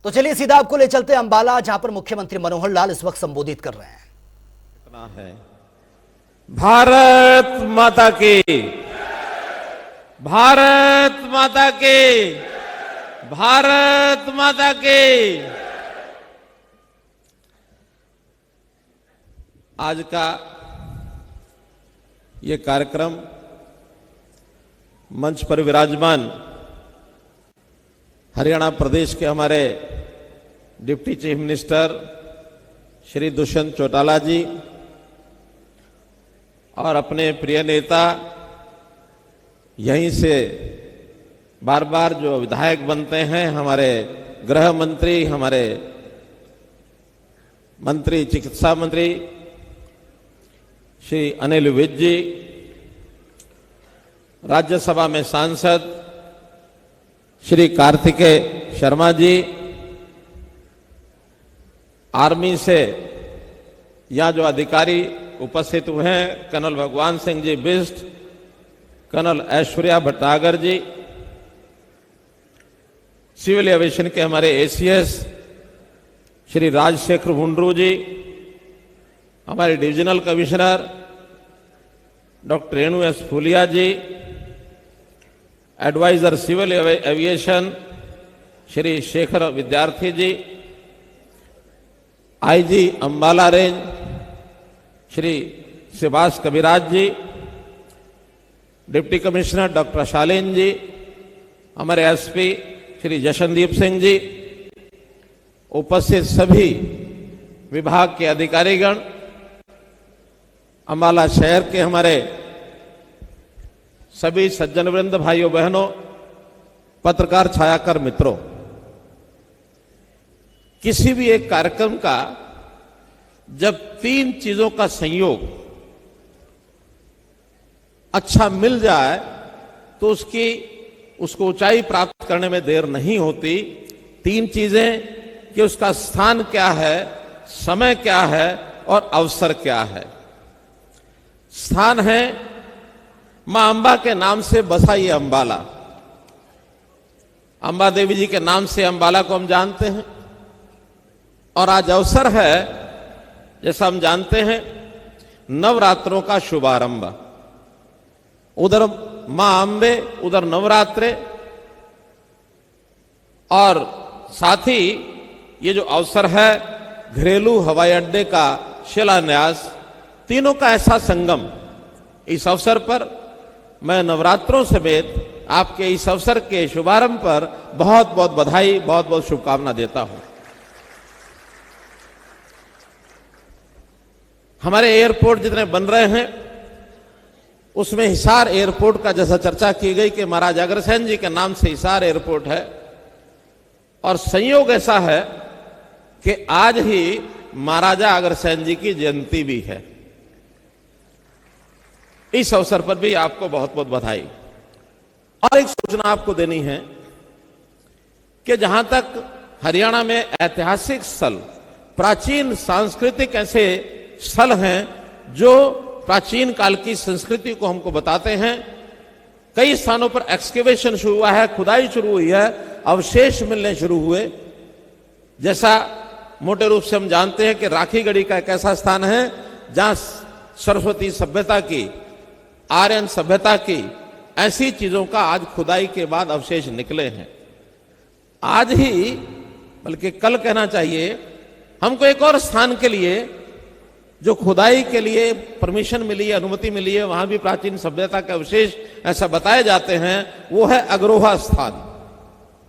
तो चलिए सीधा आपको ले चलते हैं अंबाला, जहां पर मुख्यमंत्री मनोहर लाल इस वक्त संबोधित कर रहे हैं। इतना है। भारत माता की, भारत माता की, भारत माता की। आज का ये कार्यक्रम मंच पर विराजमान हरियाणा प्रदेश के हमारे deputy chief minister Shri Dushyant Chautala ji और अपने प्रिय नेता यहीं से बार बार जो विधायक बनते हैं, हमारे गृह मंत्री, हमारे मंत्री चिकित्सा मंत्री श्री अनिल विज जी, राज्यसभा में सांसद श्री कार्तिकेय शर्मा जी, आर्मी से यहाँ जो अधिकारी उपस्थित हुए हैं, colonel Bhagwan Singh ji Bisht, colonel Aishwarya Bhattagar ji, civil aviation के हमारे एसीएस श्री राजशेखर हुंड्रू जी, हमारे divisional commissioner doctor Renu S Phulia ji, adviser civil aviation Shri Shekhar Vidyarthi ji, IG Ambala range Shri Subhash Kaviraj ji, deputy commissioner doctor Shalin ji, हमारे एसपी श्री जशनदीप सिंह जी, उपस्थित सभी विभाग के अधिकारीगण, अंबाला शहर के हमारे सभी सज्जन वृंद, भाइयों बहनों, पत्रकार छायाकर मित्रों, किसी भी एक कार्यक्रम का जब तीन चीजों का संयोग अच्छा मिल जाए तो उसको ऊंचाई प्राप्त करने में देर नहीं होती। तीन चीजें कि उसका स्थान क्या है, समय क्या है और अवसर क्या है। स्थान है मां अंबा के नाम से बसा ये अंबाला, अंबा देवी जी के नाम से अंबाला को हम जानते हैं। और आज अवसर है, जैसा हम जानते हैं, नवरात्रों का शुभारंभ। उधर मां अंबे, उधर नवरात्रे, और साथ ही ये जो अवसर है घरेलू हवाई अड्डे का शिलान्यास, तीनों का ऐसा संगम। इस अवसर पर मैं नवरात्रों समेत आपके इस अवसर के शुभारंभ पर बहुत बहुत बधाई, बहुत बहुत शुभकामना देता हूं। हमारे एयरपोर्ट जितने बन रहे हैं उसमें हिसार एयरपोर्ट का जैसा चर्चा की गई कि महाराज अग्रसेन जी के नाम से हिसार एयरपोर्ट है, और संयोग ऐसा है कि आज ही महाराजा अग्रसेन जी की जयंती भी है। इस अवसर पर भी आपको बहुत बहुत बधाई। और एक सूचना आपको देनी है कि जहां तक हरियाणा में ऐतिहासिक स्थल, प्राचीन सांस्कृतिक ऐसे स्थल हैं जो प्राचीन काल की संस्कृति को हमको बताते हैं, कई स्थानों पर एक्सकेवेशन शुरू हुआ है, खुदाई शुरू हुई है, अवशेष मिलने शुरू हुए। जैसा मोटे रूप से हम जानते हैं कि राखीगढ़ी का एक ऐसा स्थान है जहां सरस्वती सभ्यता की, आर्यन सभ्यता की ऐसी चीजों का आज खुदाई के बाद अवशेष निकले हैं। आज ही, बल्कि कल कहना चाहिए, हमको एक और स्थान के लिए जो खुदाई के लिए परमिशन मिली है, अनुमति मिली है, वहां भी प्राचीन सभ्यता के अवशेष ऐसा बताए जाते हैं, वो है अग्रोहा स्थान।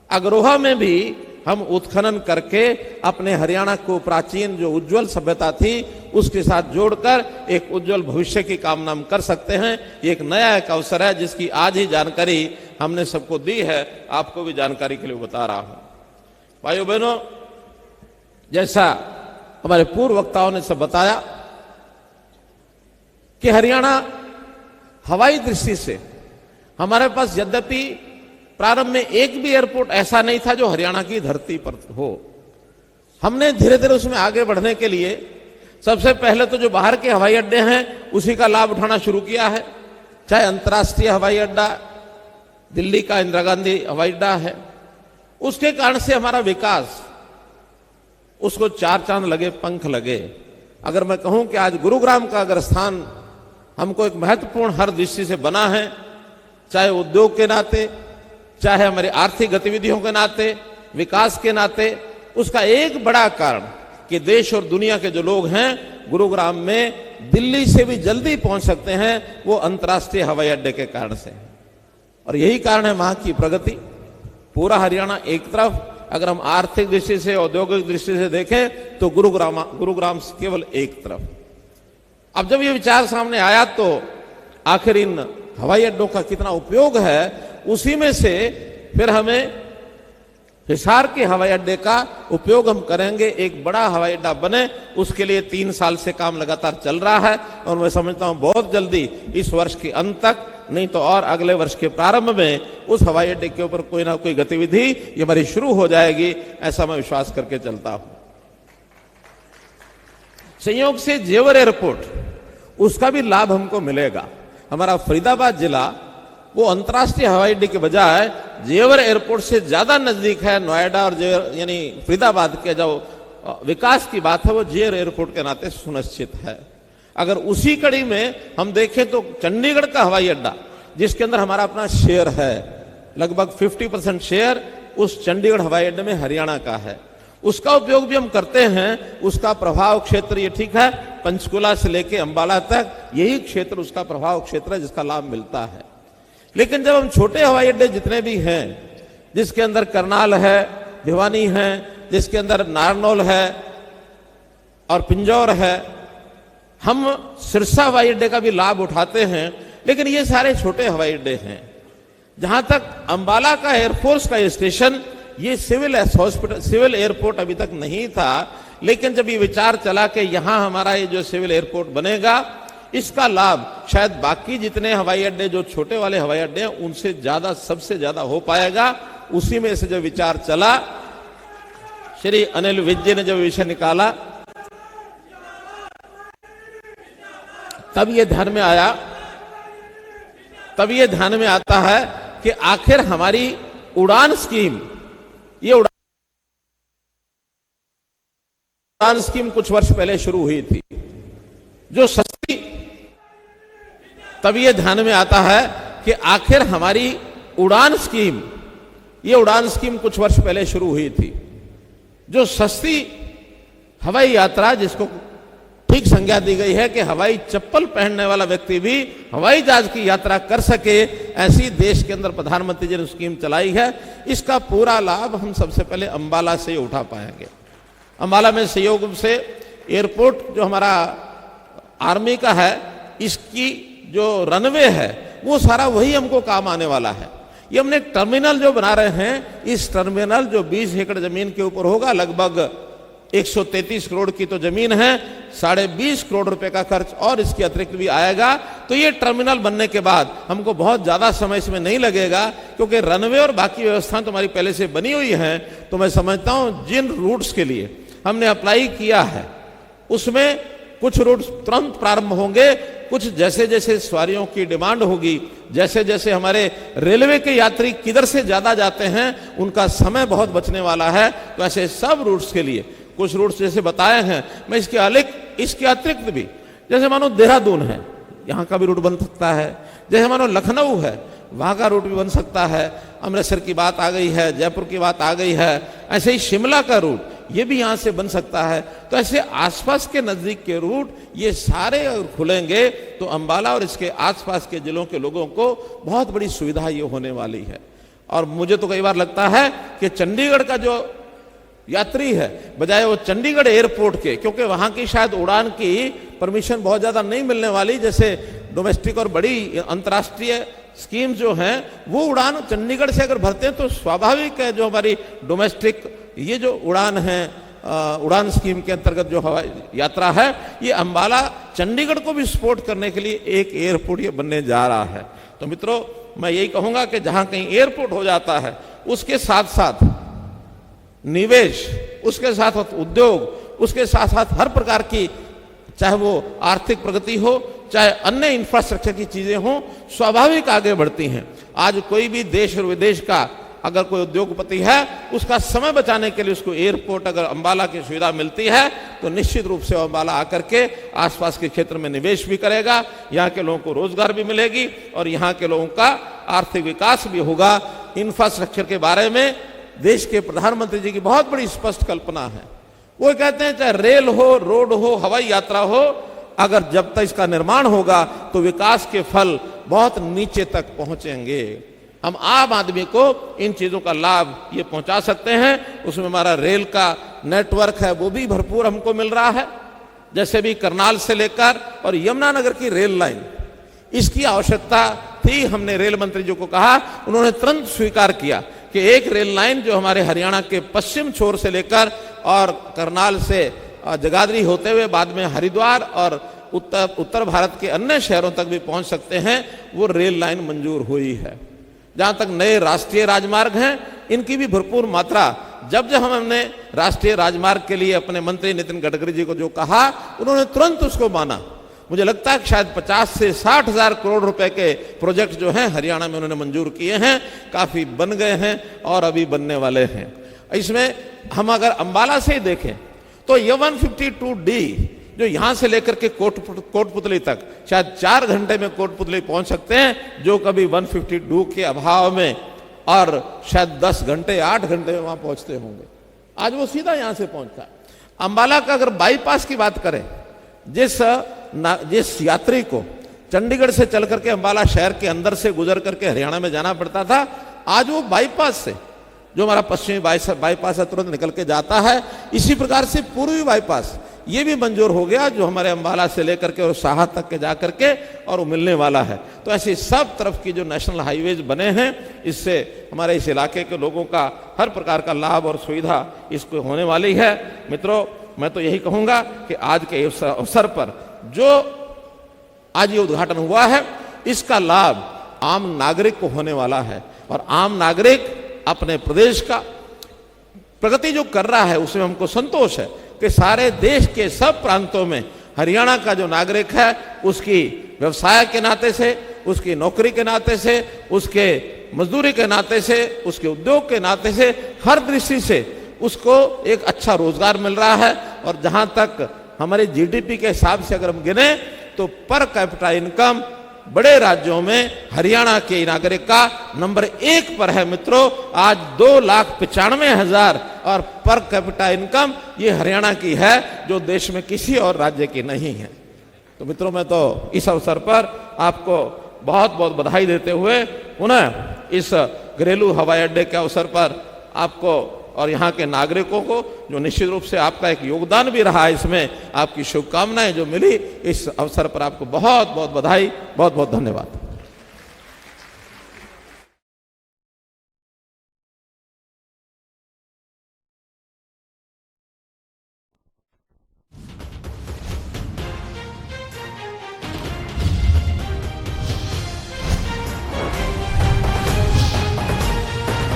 अग्रोहा में भी हम उत्खनन करके अपने हरियाणा को प्राचीन जो उज्जवल सभ्यता थी उसके साथ जोड़कर एक उज्जवल भविष्य की कामना हम कर सकते हैं। ये एक नया एक अवसर है जिसकी आज ही जानकारी हमने सबको दी है, आपको भी जानकारी के लिए बता रहा हूं। भाइयों बहनों, जैसा हमारे पूर्व वक्ताओं ने सब बताया कि हरियाणा हवाई दृष्टि से हमारे पास यद्यपि प्रारंभ में एक भी एयरपोर्ट ऐसा नहीं था जो हरियाणा की धरती पर हो। हमने धीरे धीरे उसमें आगे बढ़ने के लिए सबसे पहले तो जो बाहर के हवाई अड्डे हैं उसी का लाभ उठाना शुरू किया है, चाहे अंतर्राष्ट्रीय हवाई अड्डा दिल्ली का इंदिरा गांधी हवाई अड्डा है, उसके कारण से हमारा विकास उसको चार चांद लगे, पंख लगे। अगर मैं कहूं कि आज गुरुग्राम का अगर स्थान हमको एक महत्वपूर्ण हर दृष्टि से बना है, चाहे उद्योग के नाते, चाहे हमारी आर्थिक गतिविधियों के नाते, विकास के नाते, उसका एक बड़ा कारण कि देश और दुनिया के जो लोग हैं गुरुग्राम में दिल्ली से भी जल्दी पहुंच सकते हैं, वो अंतर्राष्ट्रीय हवाई अड्डे के कारण से है। और यही कारण है वहां की प्रगति। पूरा हरियाणा एक तरफ, अगर हम आर्थिक दृष्टि से, औद्योगिक दृष्टि से देखें तो गुरुग्राम केवल एक तरफ। अब जब ये विचार सामने आया तो आखिर इन हवाई अड्डों का कितना उपयोग है, उसी में से फिर हमें हिसार के हवाई अड्डे का उपयोग हम करेंगे, एक बड़ा हवाई अड्डा बने, उसके लिए 3 साल से काम लगातार चल रहा है। और मैं समझता हूं बहुत जल्दी इस वर्ष के अंत तक, नहीं तो और अगले वर्ष के प्रारंभ में उस हवाई अड्डे के ऊपर कोई ना कोई गतिविधि ये हमारी शुरू हो जाएगी, ऐसा मैं विश्वास करके चलता हूं। संयोग से जेवर एयरपोर्ट, उसका भी लाभ हमको मिलेगा। हमारा फरीदाबाद जिला वो अंतर्राष्ट्रीय हवाई अड्डे के बजाय जेवर एयरपोर्ट से ज्यादा नजदीक है। नोएडा और जेवर यानी फरीदाबाद के जो विकास की बात है वो जेवर एयरपोर्ट के नाते सुनिश्चित है। अगर उसी कड़ी में हम देखें तो चंडीगढ़ का हवाई अड्डा, जिसके अंदर हमारा अपना शेयर है, लगभग 50% शेयर उस चंडीगढ़ हवाई अड्डे में हरियाणा का है, उसका उपयोग भी हम करते हैं। उसका प्रभाव क्षेत्र ये ठीक है, पंचकुला से लेके अंबाला तक यही क्षेत्र उसका प्रभाव क्षेत्र है जिसका लाभ मिलता है। लेकिन जब हम छोटे हवाई अड्डे जितने भी हैं, जिसके अंदर करनाल है, भिवानी है, जिसके अंदर नारनौल है और पिंजौर है, हम सिरसा हवाई अड्डे का भी लाभ उठाते हैं। लेकिन ये सारे छोटे हवाई अड्डे हैं। जहां तक अंबाला का एयरफोर्स का स्टेशन, ये सिविल एयरपोर्ट अभी तक नहीं था। लेकिन जब ये विचार चला कि यहां हमारा ये जो सिविल एयरपोर्ट बनेगा, इसका लाभ शायद बाकी जितने हवाई अड्डे जो छोटे वाले हवाई अड्डे हैं उनसे ज्यादा, सबसे ज्यादा हो पाएगा। उसी में से जब विचार चला, श्री अनिल विज जी ने जब विषय निकाला, तब ये ध्यान में आया, तब ये ध्यान में आता है कि आखिर हमारी उड़ान स्कीम, ये उड़ान स्कीम कुछ वर्ष पहले शुरू हुई थी जो सस्ती, तब ये ध्यान में आता है कि आखिर हमारी उड़ान स्कीम, ये उड़ान स्कीम कुछ वर्ष पहले शुरू हुई थी जो सस्ती हवाई यात्रा, जिसको ठीक संज्ञा दी गई है कि हवाई चप्पल पहनने वाला व्यक्ति भी हवाई जहाज की यात्रा कर सके, ऐसी देश के अंदर प्रधानमंत्री जी ने स्कीम चलाई है। इसका पूरा लाभ हम सबसे पहले अंबाला से उठा पाएंगे। अंबाला में संयोग से एयरपोर्ट जो हमारा आर्मी का है, इसकी जो रनवे है वो सारा वही हमको काम आने वाला है। ये हमने एक टर्मिनल जो बना रहे हैं, इस टर्मिनल जो 20 एकड़ जमीन के ऊपर होगा, लगभग 133 करोड़ की तो जमीन है, 20.5 करोड़ रुपए का खर्च और इसके अतिरिक्त भी आएगा। तो ये टर्मिनल बनने के बाद हमको बहुत ज्यादा समय इसमें नहीं लगेगा, क्योंकि रनवे और बाकी व्यवस्था तो हमारी पहले से बनी हुई है। तो मैं समझता हूं जिन रूट्स के लिए हमने अप्लाई किया है उसमें कुछ रूट तुरंत प्रारंभ होंगे, कुछ जैसे जैसे सवारियों की डिमांड होगी, जैसे जैसे हमारे रेलवे के यात्री किधर से ज्यादा जाते हैं उनका समय बहुत बचने वाला है। तो ऐसे सब रूट्स के लिए कुछ रूट्स जैसे बताए हैं, मैं इसके अतिरिक्त भी, जैसे मानो देहरादून है, यहाँ का भी रूट बन सकता है। जैसे मानो लखनऊ है, वहां का रूट भी बन सकता है। अमृतसर की बात आ गई है, जयपुर की बात आ गई है, ऐसे ही शिमला का रूट ये भी यहां से बन सकता है। तो ऐसे आसपास के नजदीक के रूट ये सारे अगर खुलेंगे तो अंबाला और इसके आसपास के जिलों के लोगों को बहुत बड़ी सुविधा ये होने वाली है। और मुझे तो कई बार लगता है कि चंडीगढ़ का जो यात्री है, बजाय वो चंडीगढ़ एयरपोर्ट के, क्योंकि वहां की शायद उड़ान की परमिशन बहुत ज्यादा नहीं मिलने वाली, जैसे डोमेस्टिक और बड़ी अंतर्राष्ट्रीय स्कीम जो हैं वो उड़ान चंडीगढ़ से अगर भरते हैं तो स्वाभाविक है जो हमारी डोमेस्टिक ये जो उड़ान है, उड़ान स्कीम के अंतर्गत जो हवाई यात्रा है, ये अंबाला चंडीगढ़ को भी सपोर्ट करने के लिए एक एयरपोर्ट ये बनने जा रहा है। तो मित्रों, मैं यही कहूंगा कि जहां कहीं एयरपोर्ट हो जाता है उसके साथ साथ निवेश, उसके साथ साथ उद्योग, उसके साथ साथ हर प्रकार की, चाहे वो आर्थिक प्रगति हो, चाहे अन्य इंफ्रास्ट्रक्चर की चीजें हो, स्वाभाविक आगे बढ़ती हैं। आज कोई भी देश और विदेश का अगर कोई उद्योगपति है उसका समय बचाने के लिए उसको एयरपोर्ट अगर अंबाला की सुविधा मिलती है तो निश्चित रूप से अंबाला आकर के आसपास के क्षेत्र में निवेश भी करेगा, यहाँ के लोगों को रोजगार भी मिलेगी और यहाँ के लोगों का आर्थिक विकास भी होगा। इंफ्रास्ट्रक्चर के बारे में देश के प्रधानमंत्री जी की बहुत बड़ी स्पष्ट कल्पना है। वो कहते हैं चाहे रेल हो, रोड हो, हवाई यात्रा हो, अगर जब तक इसका निर्माण होगा तो विकास के फल बहुत नीचे तक पहुंचेंगे। हम आम आदमी को इन चीजों का लाभ ये पहुंचा सकते हैं। उसमें हमारा रेल का नेटवर्क है वो भी भरपूर हमको मिल रहा है। जैसे भी करनाल से लेकर और यमुनानगर की रेल लाइन, इसकी आवश्यकता थी। हमने रेल मंत्री जी को कहा, उन्होंने तुरंत स्वीकार किया कि एक रेल लाइन जो हमारे हरियाणा के पश्चिम छोर से लेकर और करनाल से जगाधरी होते हुए बाद में हरिद्वार और उत्तर भारत के अन्य शहरों तक भी पहुंच सकते हैं, वो रेल लाइन मंजूर हुई है। जहां तक नए राष्ट्रीय राजमार्ग हैं, इनकी भी भरपूर मात्रा, जब हमने राष्ट्रीय राजमार्ग के लिए अपने मंत्री नितिन गडकरी जी को जो कहा, उन्होंने तुरंत उसको माना। मुझे लगता है कि शायद 50 से 60 हजार करोड़ रुपए के प्रोजेक्ट जो हैं हरियाणा में उन्होंने मंजूर किए हैं, काफी बन गए हैं और अभी बनने वाले हैं। इसमें हम अगर अंबाला से ही देखें तो ये 152D जो यहां से लेकर के कोटपुतली तक शायद 4 घंटे में कोटपुतली पहुंच सकते हैं, जो कभी 152 के अभाव में और शायद 10 घंटे 8 घंटे में वहां पहुंचते होंगे, आज वो सीधा यहां से पहुंचता है। अंबाला का अगर बाईपास की बात करें, जिस यात्री को चंडीगढ़ से चल करके अंबाला शहर के अंदर से गुजर करके हरियाणा में जाना पड़ता था, आज वो बाईपास से, जो हमारा पश्चिमी बाईपास है, तुरंत निकल के जाता है। इसी प्रकार से पूर्वी बाईपास ये भी मंजूर हो गया, जो हमारे अंबाला से लेकर के और साहा तक के जाकर के और वो मिलने वाला है। तो ऐसी सब तरफ की जो नेशनल हाईवेज बने हैं, इससे हमारे इस इलाके के लोगों का हर प्रकार का लाभ और सुविधा इसको होने वाली है। मित्रों, मैं तो यही कहूंगा कि आज के अवसर पर जो आज ये उद्घाटन हुआ है, इसका लाभ आम नागरिक को होने वाला है और आम नागरिक अपने प्रदेश का प्रगति जो कर रहा है उसमें हमको संतोष है कि सारे देश के सब प्रांतों में हरियाणा का जो नागरिक है, उसकी व्यवसाय के नाते से, उसकी नौकरी के नाते से, उसके मजदूरी के नाते से, उसके उद्योग के नाते से, हर दृष्टि से उसको एक अच्छा रोजगार मिल रहा है। और जहां तक हमारे जीडीपी के हिसाब से अगर हम गिने तो पर कैपिटा इनकम बड़े राज्यों में हरियाणा के नागरिक का नंबर 1 पर है। मित्रों, आज 2,95,000 और पर कैपिटा इनकम ये हरियाणा की है, जो देश में किसी और राज्य की नहीं है। तो मित्रों, मैं तो इस अवसर पर आपको बहुत बहुत बधाई देते हुए पुनः इस घरेलू हवाई अड्डे के अवसर पर आपको और यहाँ के नागरिकों को, जो निश्चित रूप से आपका एक योगदान भी रहा है, इसमें आपकी शुभकामनाएं जो मिली, इस अवसर पर आपको बहुत बहुत बधाई, बहुत बहुत धन्यवाद।